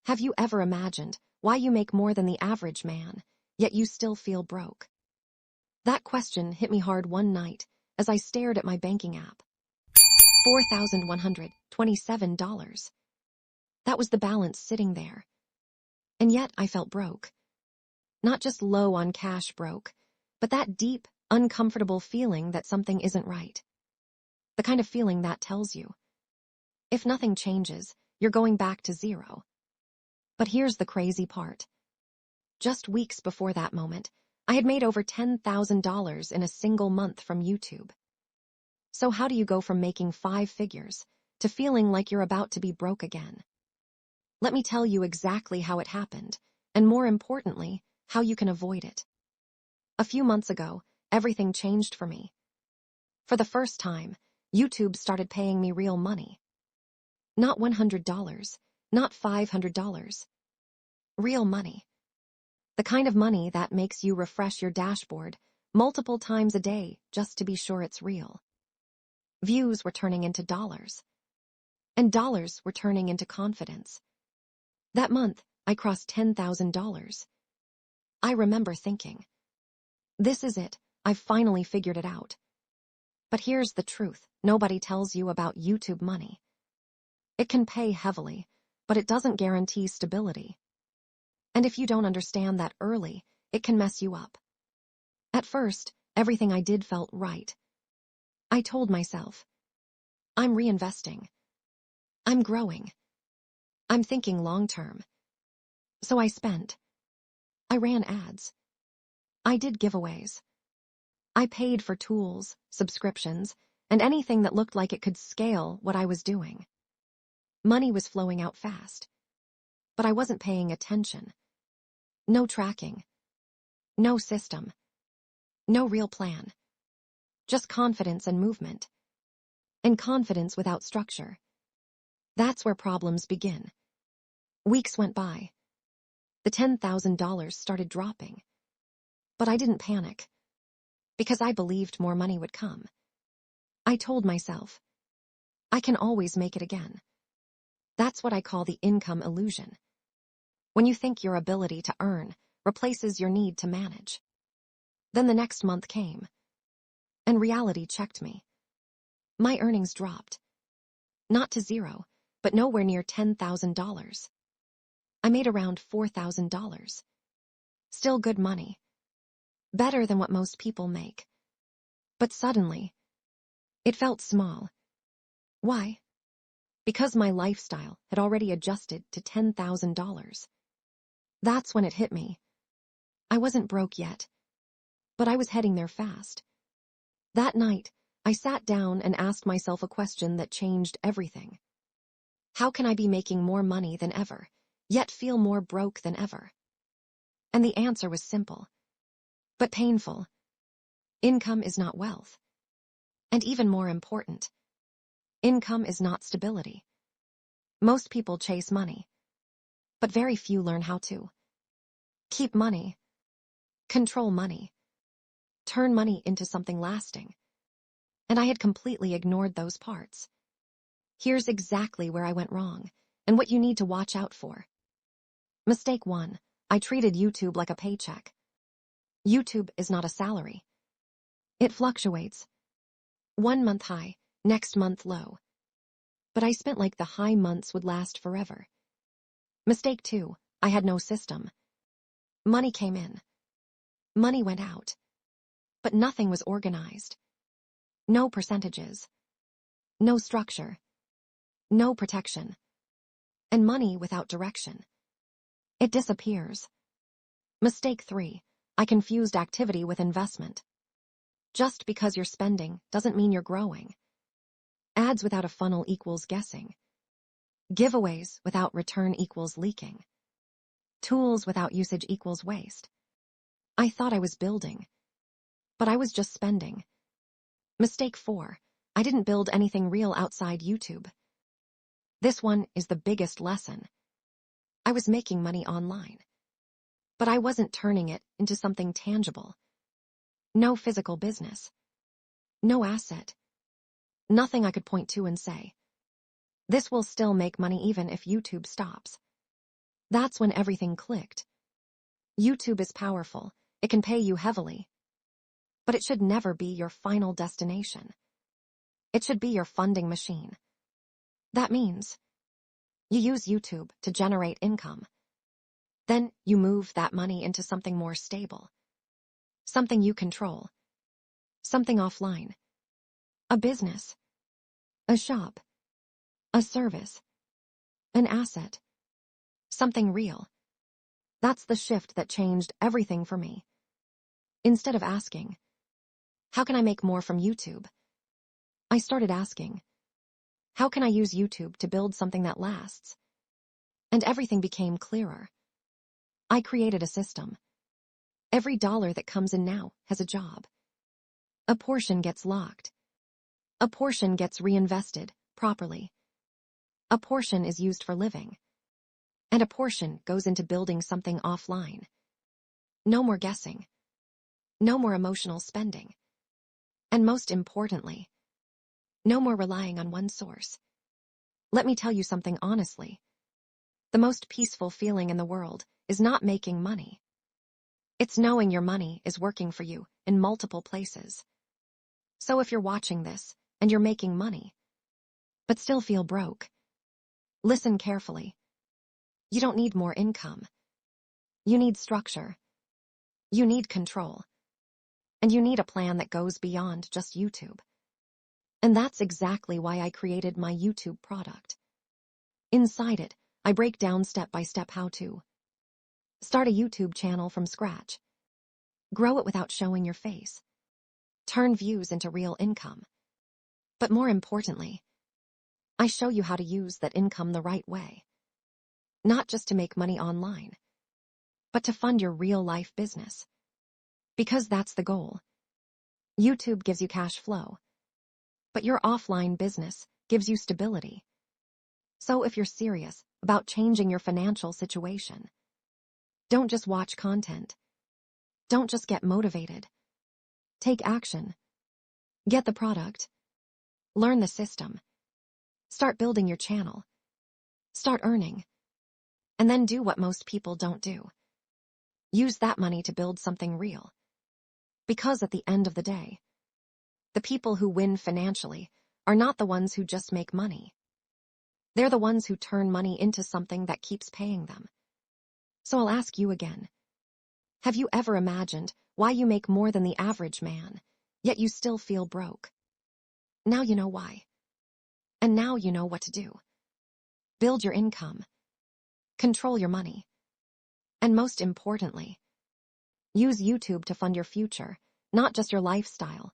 Have you ever imagined why you make more than the average man, yet you still feel broke? That question hit me hard one night as I stared at my banking app. $4,127. That was the balance sitting there. And yet I felt broke. Not just low on cash broke, but that deep, uncomfortable feeling that something isn't right. The kind of feeling that tells you, if nothing changes, you're going back to zero. But here's the crazy part. Just weeks before that moment, I had made over $10,000 in a single month from YouTube. So how do you go from making 5 figures to feeling like you're about to be broke again? Let me tell you exactly how it happened, and more importantly, how you can avoid it. A few months ago, everything changed for me. For the first time, YouTube started paying me real money. Not $100, not $500. Real money. The kind of money that makes you refresh your dashboard multiple times a day just to be sure it's real. Views were turning into dollars. And dollars were turning into confidence. That month, I crossed $10,000. I remember thinking, this is it, I've finally figured it out. But here's the truth, nobody tells you about YouTube money. It can pay heavily, but it doesn't guarantee stability. And if you don't understand that early, it can mess you up. At first, everything I did felt right. I told myself, I'm reinvesting. I'm growing. I'm thinking long-term. So I spent. I ran ads. I did giveaways. I paid for tools, subscriptions, and anything that looked like it could scale what I was doing. Money was flowing out fast. But I wasn't paying attention. No tracking. No system. No real plan. Just confidence and movement. And confidence without structure. That's where problems begin. Weeks went by. The $10,000 started dropping. But I didn't panic. Because I believed more money would come. I told myself, I can always make it again. That's what I call the income illusion. When you think your ability to earn replaces your need to manage. Then the next month came. And reality checked me. My earnings dropped. Not to zero, but nowhere near $10,000. I made around $4,000. Still good money. Better than what most people make. But suddenly, it felt small. Why? Because my lifestyle had already adjusted to $10,000. That's when it hit me. I wasn't broke yet, but I was heading there fast. That night, I sat down and asked myself a question that changed everything. How can I be making more money than ever, yet feel more broke than ever? And the answer was simple, but painful. Income is not wealth. And even more important, income is not stability. Most people chase money, but very few learn how to keep money, control money, turn money into something lasting. And I had completely ignored those parts. Here's exactly where I went wrong, and what you need to watch out for. Mistake 1. I treated YouTube like a paycheck. YouTube is not a salary. It fluctuates. 1 month high, next month low. But I spent like the high months would last forever. Mistake 2. I had no system. Money came in. Money went out. But nothing was organized. No percentages. No structure. No protection. And money without direction. It disappears. Mistake 3. I confused activity with investment. Just because you're spending doesn't mean you're growing. Ads without a funnel equals guessing. Giveaways without return equals leaking. Tools without usage equals waste. I thought I was building, but I was just spending. Mistake 4. I didn't build anything real outside YouTube. This one is the biggest lesson. I was making money online, but I wasn't turning it into something tangible. No physical business. No asset. Nothing I could point to and say, this will still make money even if YouTube stops. That's when everything clicked. YouTube is powerful. It can pay you heavily. But it should never be your final destination. It should be your funding machine. That means you use YouTube to generate income. Then you move that money into something more stable. Something you control. Something offline. A business. A shop. A service. An asset. Something real. That's the shift that changed everything for me. Instead of asking, how can I make more from YouTube? I started asking, how can I use YouTube to build something that lasts? And everything became clearer. I created a system. Every dollar that comes in now has a job. A portion gets locked. A portion gets reinvested properly. A portion is used for living. And a portion goes into building something offline. No more guessing. No more emotional spending. And most importantly, no more relying on one source. Let me tell you something honestly. The most peaceful feeling in the world is not making money. It's knowing your money is working for you in multiple places. So if you're watching this and you're making money, but still feel broke, listen carefully. You don't need more income. You need structure. You need control. And you need a plan that goes beyond just YouTube. And that's exactly why I created my YouTube product. Inside it, I break down step-by-step how to start a YouTube channel from scratch. Grow it without showing your face. Turn views into real income. But more importantly, I show you how to use that income the right way. Not just to make money online, but to fund your real-life business. Because that's the goal. YouTube gives you cash flow, but your offline business gives you stability. So if you're serious about changing your financial situation, don't just watch content. Don't just get motivated. Take action. Get the product. Learn the system. Start building your channel. Start earning. And then do what most people don't do. Use that money to build something real. Because at the end of the day, the people who win financially are not the ones who just make money. They're the ones who turn money into something that keeps paying them. So I'll ask you again. Have you ever imagined why you make more than the average man, yet you still feel broke? Now you know why. And now you know what to do. Build your income. Control your money. And most importantly, use YouTube to fund your future, not just your lifestyle.